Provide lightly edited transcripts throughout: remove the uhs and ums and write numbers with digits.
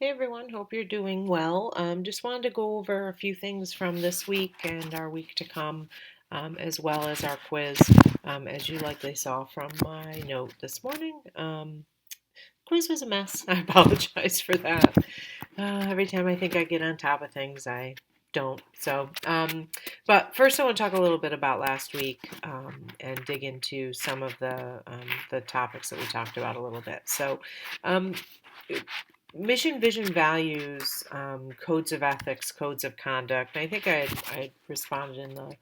Hey everyone, hope you're doing well. Just wanted to go over a few things from this week and our week to come, as well as our quiz. As you likely saw from my note this morning, quiz was a mess. I apologize for that. Every time I think I get on top of things, I don't. But first I want to talk a little bit about last week and dig into some of the topics that we talked about a little bit. Um, Mission, vision, values, codes of ethics, codes of conduct. I think I responded in the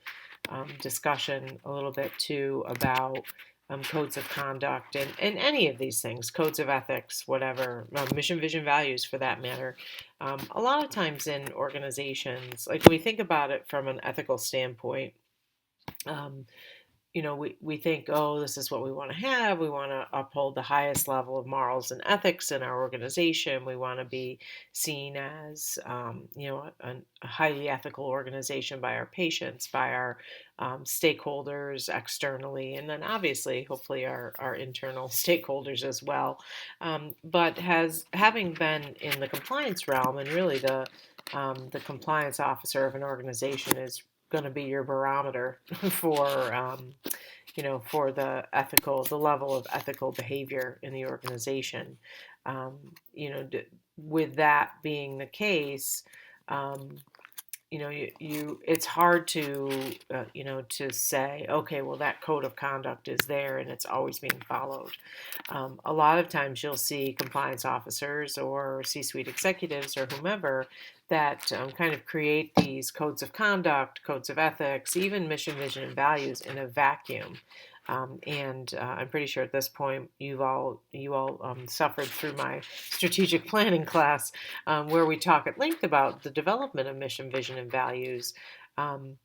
discussion a little bit too about codes of conduct and any of these things, codes of ethics, whatever, mission, vision, values for that matter. A lot of times in organizations, like we think about it from an ethical standpoint, um, we think, oh, this is what we want to have. We want to uphold the highest level of morals and ethics in our organization. We want to be seen as, a highly ethical organization by our patients, by our stakeholders externally, and then obviously, hopefully, our internal stakeholders as well. But having been in the compliance realm and really the compliance officer of an organization is going to be your barometer for for the level of ethical behavior in the organization. Um, with that being the case, um, it's hard to to say, okay, well, that code of conduct is there and it's always being followed. A lot of times you'll see compliance officers or C-suite executives or whomever that kind of create these codes of conduct, codes of ethics, even mission, vision, and values in a vacuum. And I'm pretty sure at this point you all suffered through my strategic planning class, where we talk at length about the development of mission, vision, and values. Um,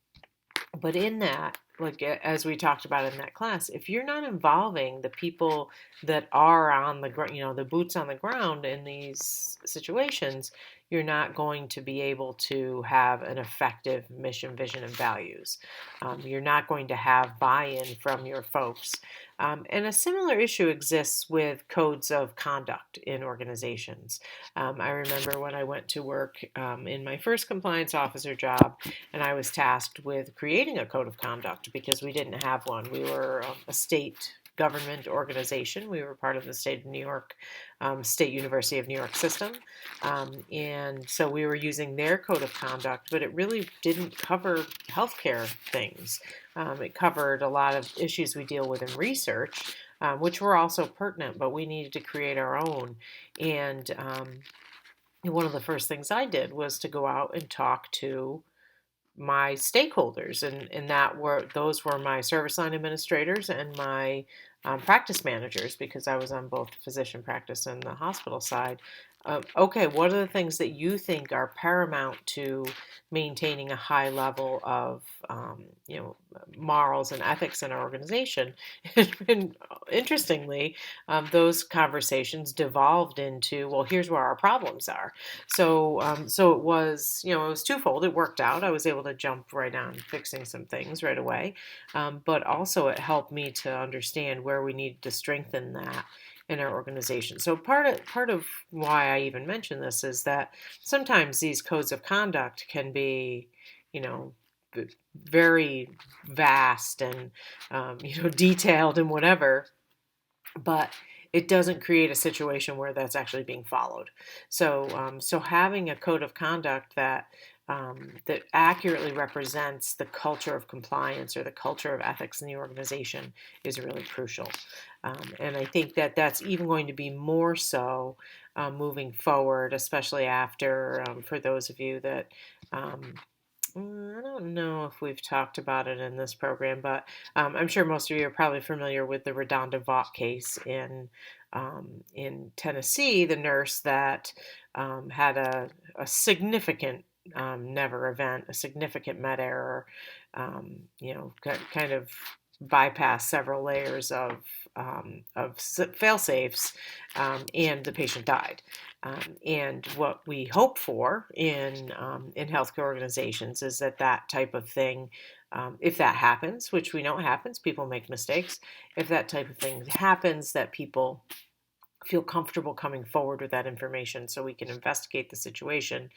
but in that, like as we talked about in that class, if you're not involving the people that are on the ground, the boots on the ground in these situations, you're not going to be able to have an effective mission, vision, and values. You're not going to have buy-in from your folks. And a similar issue exists with codes of conduct in organizations. I remember when I went to work in my first compliance officer job, and I was tasked with creating a code of conduct because we didn't have one. We were a state government organization. We were part of the state of New York, State University of New York system. And so we were using their code of conduct, but it really didn't cover healthcare things. It covered a lot of issues we deal with in research, which were also pertinent, but we needed to create our own. And one of the first things I did was to go out and talk to my stakeholders, and those were my service line administrators and my practice managers, because I was on both physician practice and the hospital side. Okay, what are the things that you think are paramount to maintaining a high level of morals and ethics in our organization? And interestingly, those conversations devolved into, well, here's where our problems are. So it was, it was twofold. It worked out. I was able to jump right on fixing some things right away, but also it helped me to understand where we needed to strengthen that in our organization. So part of why I even mention this is that sometimes these codes of conduct can be, you know, very vast and detailed and whatever, but it doesn't create a situation where that's actually being followed. So having a code of conduct that accurately represents the culture of compliance or the culture of ethics in the organization is really crucial. And I think that that's even going to be more so moving forward, especially after, for those of you that I don't know if we've talked about it in this program, but I'm sure most of you are probably familiar with the Redonda Vaught case in Tennessee, the nurse that had a significant never event, a significant med error, kind of bypass several layers of fail safes, and the patient died. And what we hope for in healthcare organizations is that type of thing, if that happens, which we know happens, people make mistakes. If that type of thing happens, that people feel comfortable coming forward with that information so we can investigate the situation,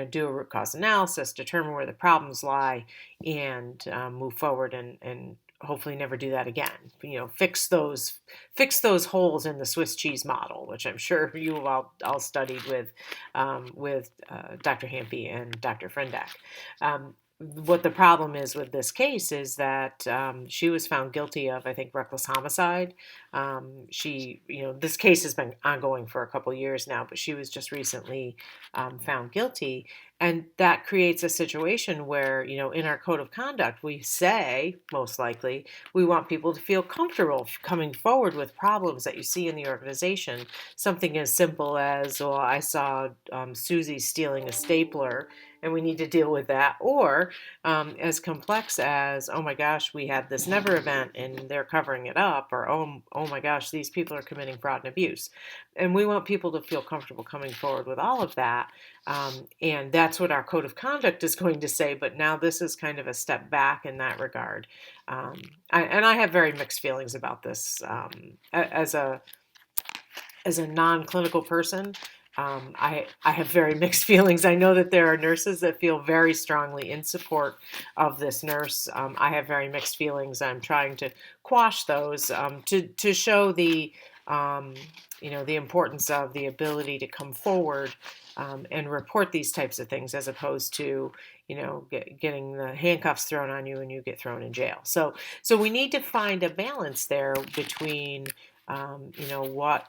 do a root cause analysis, determine where the problems lie, and move forward and hopefully never do that again. Fix those holes in the Swiss cheese model, which I'm sure you have all studied with Dr. Hampe and Dr. Frendak. What the problem is with this case is that she was found guilty of, I think, reckless homicide. This case has been ongoing for a couple years now, but she was just recently found guilty. And that creates a situation where, in our code of conduct, we say, most likely, we want people to feel comfortable coming forward with problems that you see in the organization. Something as simple as, well, I saw Susie stealing a stapler and we need to deal with that. Or as complex as, oh my gosh, we had this never event and they're covering it up, or oh my gosh, these people are committing fraud and abuse. And we want people to feel comfortable coming forward with all of that. And that's what our code of conduct is going to say. But now this is kind of a step back in that regard. I have very mixed feelings about this. As a non-clinical person, I have very mixed feelings. I know that there are nurses that feel very strongly in support of this nurse. I have very mixed feelings. I'm trying to quash those to show the importance of the ability to come forward and report these types of things, as opposed to getting the handcuffs thrown on you and you get thrown in jail. So we need to find a balance there between what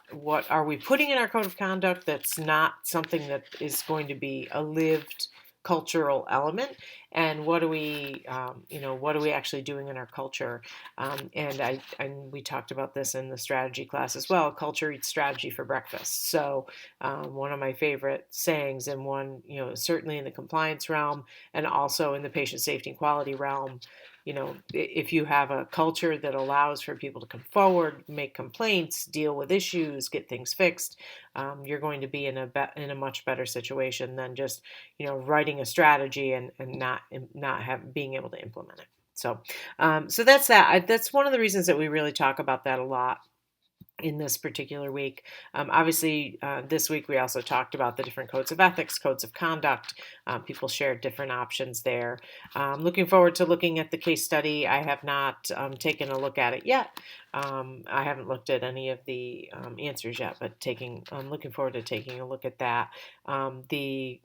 are we putting in our code of conduct that's not something that is going to be a lived cultural element, and what are we actually doing in our culture? And we talked about this in the strategy class as well. Culture eats strategy for breakfast. So one of my favorite sayings, and one certainly in the compliance realm and also in the patient safety and quality realm. If you have a culture that allows for people to come forward, make complaints, deal with issues, get things fixed, you're going to be in a much better situation than just writing a strategy and not being able to implement it. So that's that. That's one of the reasons that we really talk about that a lot in this particular week. Obviously, this week we also talked about the different codes of ethics, codes of conduct. People shared different options there. Looking forward to looking at the case study. I have not taken a look at it yet. I haven't looked at any of the answers yet, but I'm looking forward to taking a look at that. The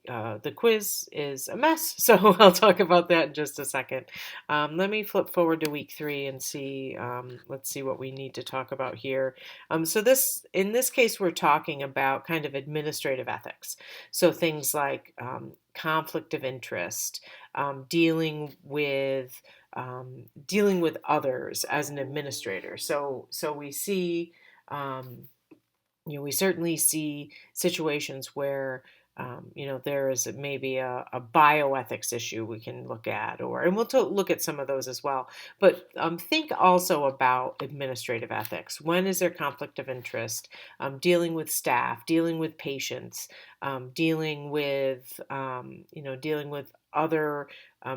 quiz is a mess, so I'll talk about that in just a second. Let me flip forward to week 3 and see. Let's see what we need to talk about here. So in this case, we're talking about kind of administrative ethics. So things like conflict of interest, dealing with others as an administrator. So we see, we certainly see situations where there is maybe a bioethics issue we can look at, and we'll look at some of those as well. But think also about administrative ethics. When is there conflict of interest? Dealing with staff, dealing with patients, dealing with other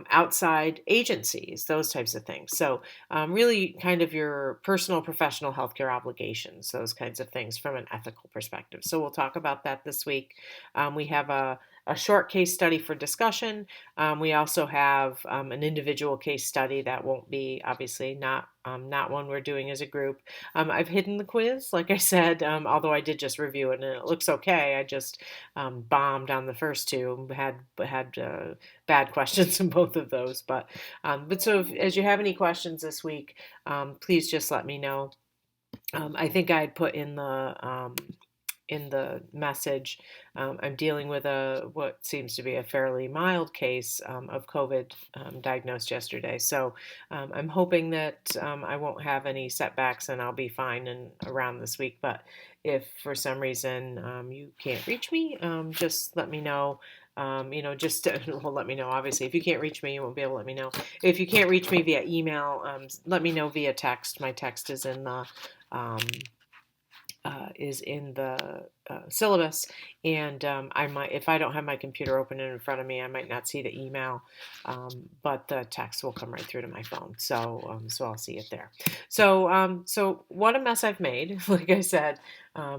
outside agencies, those types of things. So really kind of your personal, professional healthcare obligations, those kinds of things from an ethical perspective. So we'll talk about that this week. We have a short case study for discussion. We also have an individual case study that won't be, obviously, not one we're doing as a group. I've hidden the quiz, like I said, although I did just review it and it looks okay. I just bombed on the first two, had bad questions in both of those. But so as you have any questions this week, please just let me know. I think I had put in the message, I'm dealing with what seems to be a fairly mild case of COVID diagnosed yesterday. So I'm hoping that I won't have any setbacks and I'll be fine and around this week. But if for some reason you can't reach me, just let me know. Let me know. Obviously, if you can't reach me, you won't be able to let me know. If you can't reach me via email, let me know via text. My text is in the is in the syllabus, and I might, if I don't have my computer open in front of me, I might not see the email, but the text will come right through to my phone, so I'll see it there. So what a mess I've made. Like I said,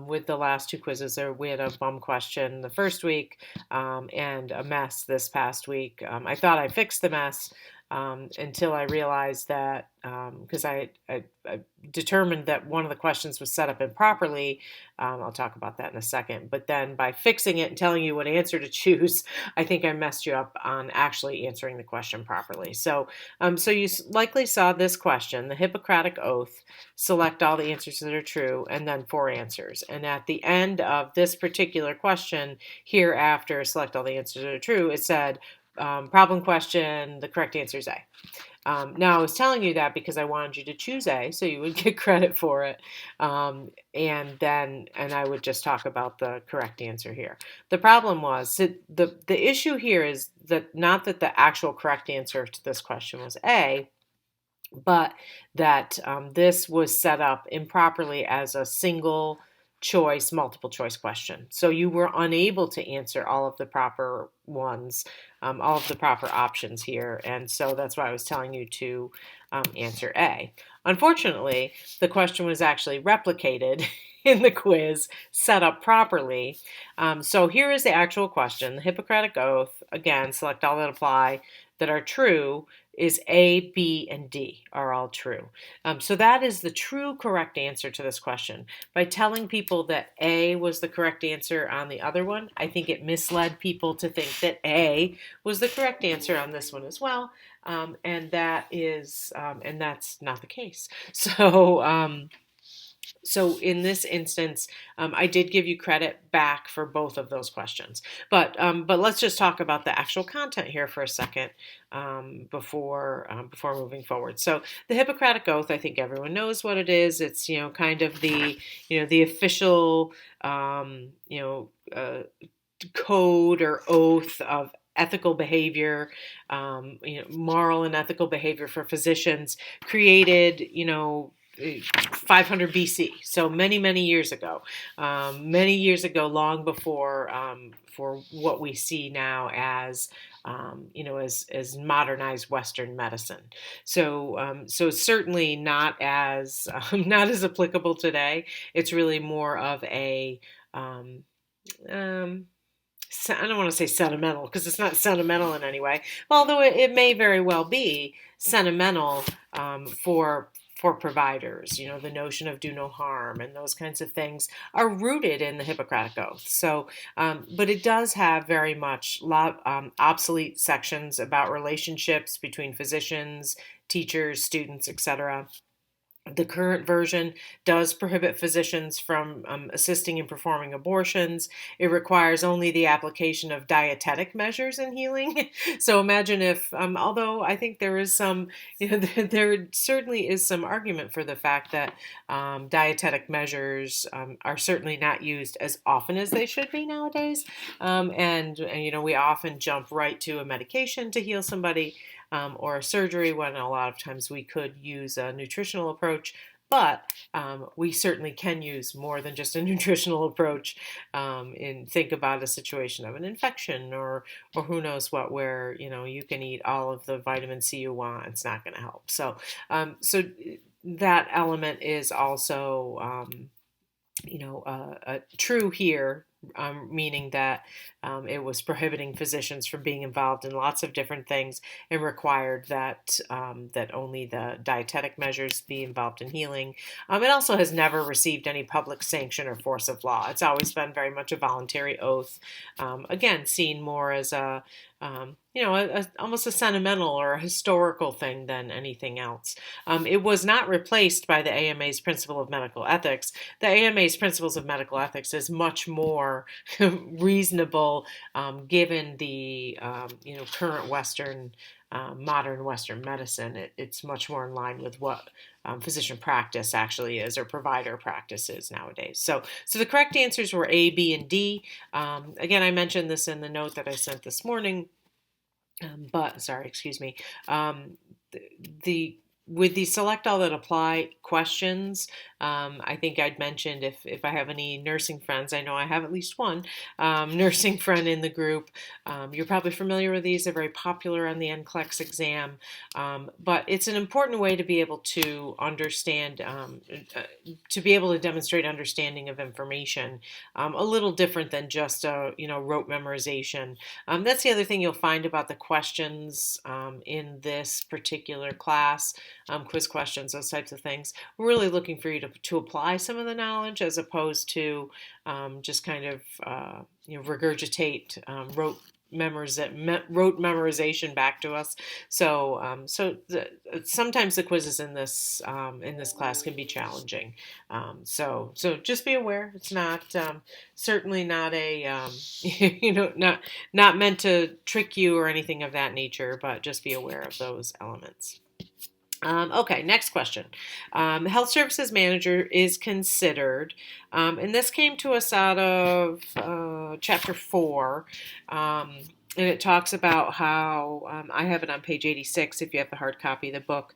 with the last two quizzes, we had a bum question the first week, and a mess this past week. I thought I fixed the mess. Until I realized that, because I determined that one of the questions was set up improperly. I'll talk about that in a second. But then by fixing it and telling you what answer to choose, I think I messed you up on actually answering the question properly. So you likely saw this question, the Hippocratic Oath, select all the answers that are true, and then four answers. And at the end of this particular question, here after select all the answers that are true, it said, problem question, the correct answer is A. Now, I was telling you that because I wanted you to choose A, so you would get credit for it. And I would just talk about the correct answer here. The problem was, the issue here is that not that the actual correct answer to this question was A, but that this was set up improperly as a single choice, multiple choice question. So you were unable to answer all of the proper ones, all of the proper options here. And so that's why I was telling you to answer A. Unfortunately, the question was actually replicated in the quiz, set up properly. So here is the actual question. The Hippocratic Oath, again, select all that apply that are true, is A, B, and D are all true. So that is the true correct answer to this question. By telling people that A was the correct answer on the other one, I think it misled people to think that A was the correct answer on this one as well. And that's not the case. So in this instance, I did give you credit back for both of those questions. But let's just talk about the actual content here for a second before moving forward. So the Hippocratic Oath, I think everyone knows what it is. It's kind of the official code or oath of ethical behavior, moral and ethical behavior for physicians, created 500 BC, so many years ago, long before for what we see now as as modernized Western medicine. So certainly not as not as applicable today. It's really more of a I don't want to say sentimental because it's not sentimental in any way, although it may very well be sentimental for providers. The notion of do no harm and those kinds of things are rooted in the Hippocratic Oath. So, but it does have very much obsolete sections about relationships between physicians, teachers, students, etc. The current version does prohibit physicians from assisting in performing abortions. It requires only the application of dietetic measures in healing. So imagine if, although I think there is some, there certainly is some argument for the fact that dietetic measures are certainly not used as often as they should be nowadays. And we often jump right to a medication to heal somebody. Or a surgery, when a lot of times we could use a nutritional approach, but we certainly can use more than just a nutritional approach and think about a situation of an infection or who knows what, where you can eat all of the vitamin C you want, it's not going to help. So that element is also true here, meaning that it was prohibiting physicians from being involved in lots of different things and required that only the dietetic measures be involved in healing. It also has never received any public sanction or force of law. It's always been very much a voluntary oath, again, seen more as almost a sentimental or a historical thing than anything else. It was not replaced by the AMA's Principle of Medical Ethics. The AMA's Principles of Medical Ethics is much more reasonable given the current modern Western medicine. It's much more in line with what physician practice actually is, or provider practice is nowadays. So the correct answers were A, B, and D. Again, I mentioned this in the note that I sent this morning. Excuse me. The with the select all that apply questions, I think I'd mentioned if I have any nursing friends, I know I have at least one nursing friend in the group. You're probably familiar with these. They're very popular on the NCLEX exam, but it's an important way to be able to understand, to be able to demonstrate understanding of information, a little different than just a rote memorization. That's the other thing you'll find about the questions in this particular class. Quiz questions, those types of things. We're really looking for you to apply some of the knowledge as opposed to just kind of regurgitate rote memorization back to us. Sometimes the quizzes in this class can be challenging. So just be aware. It's not certainly not a not meant to trick you or anything of that nature, but just be aware of those elements. Okay, next question. Health services manager is considered, and this came to us out of chapter 4, and it talks about how, I have it on page 86 if you have the hard copy of the book,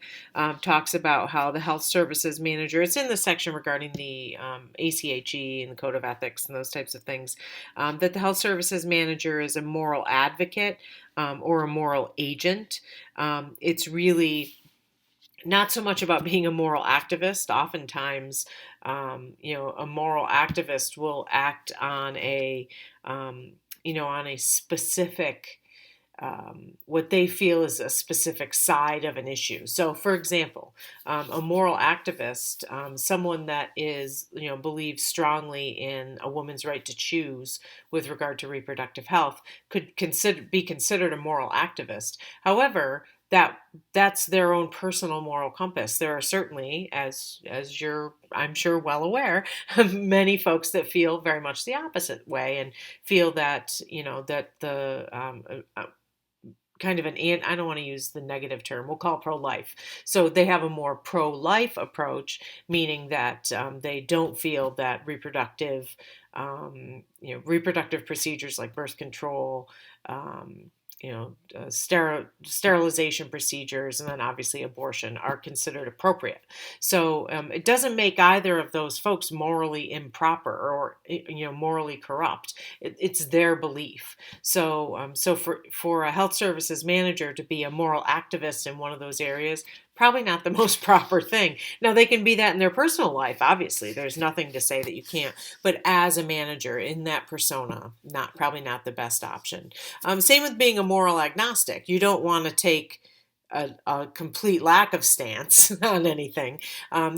talks about how the health services manager, it's in the section regarding the ACHE and the Code of Ethics and those types of things, that the health services manager is a moral advocate or a moral agent. It's really not so much about being a moral activist. Oftentimes, a moral activist will act on on a specific, what they feel is a specific side of an issue. So, for example, a moral activist, someone that believes strongly in a woman's right to choose with regard to reproductive health, could be considered a moral activist. However, that's their own personal moral compass. There are certainly, as you're, I'm sure, well aware, many folks that feel very much the opposite way and feel that that the kind of I don't want to use the negative term, we'll call it pro-life. So they have a more pro-life approach, meaning that they don't feel that reproductive procedures like birth control, sterilization procedures, and then obviously abortion are considered appropriate. So it doesn't make either of those folks morally improper or morally corrupt. It's their belief. So for a health services manager to be a moral activist in one of those areas, probably not the most proper thing. Now, they can be that in their personal life, obviously. There's nothing to say that you can't. But as a manager in that persona, probably not the best option. Same with being a moral agnostic. You don't want to take a complete lack of stance on anything.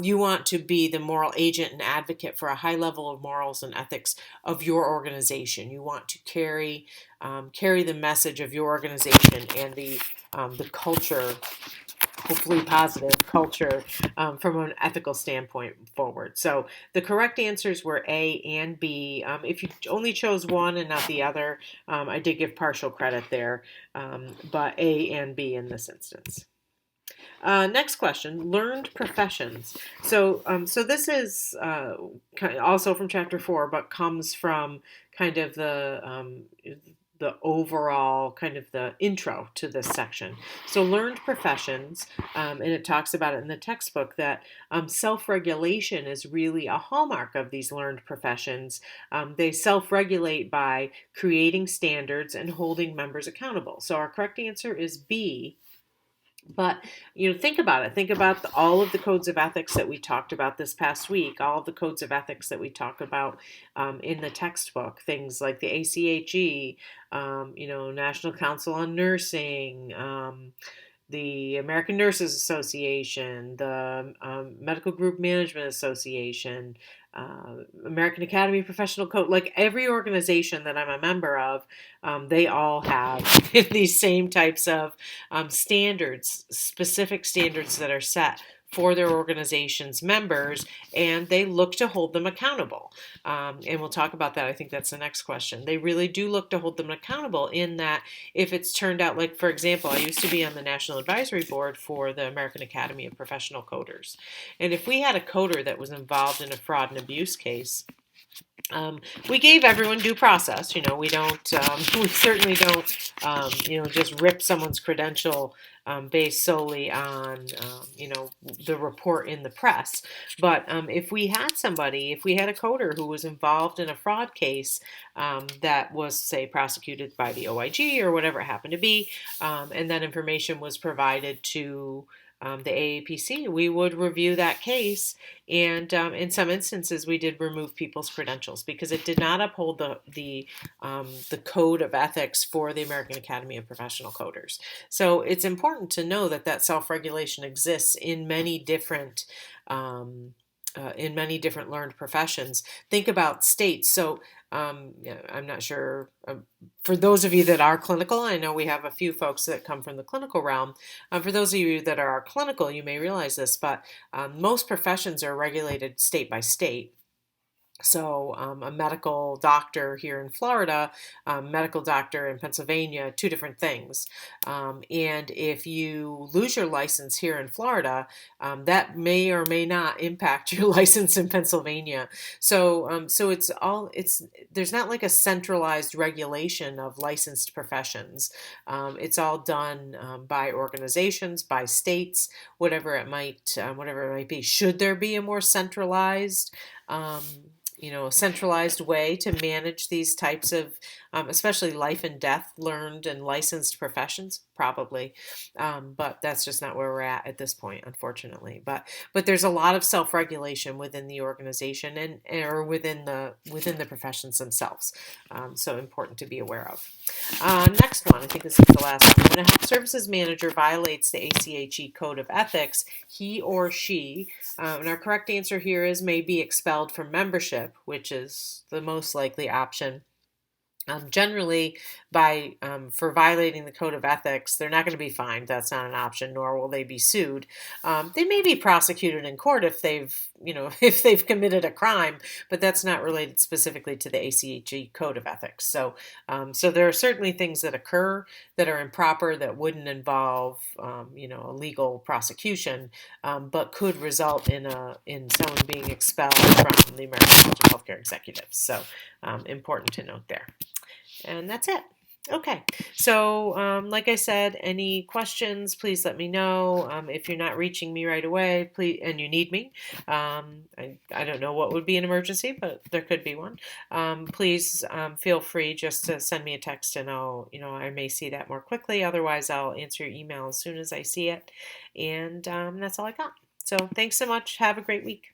You want to be the moral agent and advocate for a high level of morals and ethics of your organization. You want to carry the message of your organization and the culture, hopefully positive culture, from an ethical standpoint forward. So the correct answers were A and B. If you only chose one and not the other, I did give partial credit there, but A and B in this instance. Next question, learned professions. So this is also from chapter 4, but comes from kind of the overall kind of the intro to this section. So learned professions, and it talks about it in the textbook that self-regulation is really a hallmark of these learned professions. They self-regulate by creating standards and holding members accountable. So our correct answer is B. But, think about it. Think about all of the codes of ethics that we talked about this past week, all of the codes of ethics that we talk about in the textbook, things like the ACHE, National Council on Nursing, the American Nurses Association, the Medical Group Management Association, American Academy of Professional Code, like every organization that I'm a member of, they all have these same types of standards, specific standards that are set for their organization's members, and they look to hold them accountable. And we'll talk about that. I think that's the next question. They really do look to hold them accountable in that if it's turned out, like, for example, I used to be on the National Advisory Board for the American Academy of Professional Coders. And if we had a coder that was involved in a fraud and abuse case, We gave everyone due process. We don't, we certainly don't, just rip someone's credential based solely on, the report in the press. But if we had a coder who was involved in a fraud case that was, say, prosecuted by the OIG or whatever it happened to be, and that information was provided to the AAPC, we would review that case, and in some instances, we did remove people's credentials because it did not uphold the code of ethics for the American Academy of Professional Coders. So it's important to know that self-regulation exists in many different learned professions. Think about states. So yeah, I'm not sure. For those of you that are clinical, I know we have a few folks that come from the clinical realm. For those of you that are clinical, you may realize this, but most professions are regulated state by state. So a medical doctor here in Florida, medical doctor in Pennsylvania, two different things. And if you lose your license here in Florida, that may or may not impact your license in Pennsylvania. So there's not like a centralized regulation of licensed professions. It's all done by organizations, by states, whatever it might be. Should there be a more centralized centralized way to manage these types of, especially life and death learned and licensed professions? Probably, but that's just not where we're at this point, unfortunately. But there's a lot of self-regulation within the organization or within the professions themselves. So important to be aware of. Next one, I think this is the last one. When a health services manager violates the ACHE Code of Ethics, he or she, and our correct answer here is, may be expelled from membership, which is the most likely option. Generally, for violating the code of ethics, they're not going to be fined. That's not an option, nor will they be sued. They may be prosecuted in court if they've committed a crime, but that's not related specifically to the ACHE Code of Ethics. So there are certainly things that occur that are improper that wouldn't involve a legal prosecution, but could result in someone being expelled from the American College of Healthcare Executives. So important to note there. And that's it. Okay, so like I said, any questions, please let me know. If you're not reaching me right away, please, and you need me, I don't know what would be an emergency, but there could be one. Please feel free just to send me a text, and I may see that more quickly. Otherwise, I'll answer your email as soon as I see it. And that's all I got. So thanks so much. Have a great week.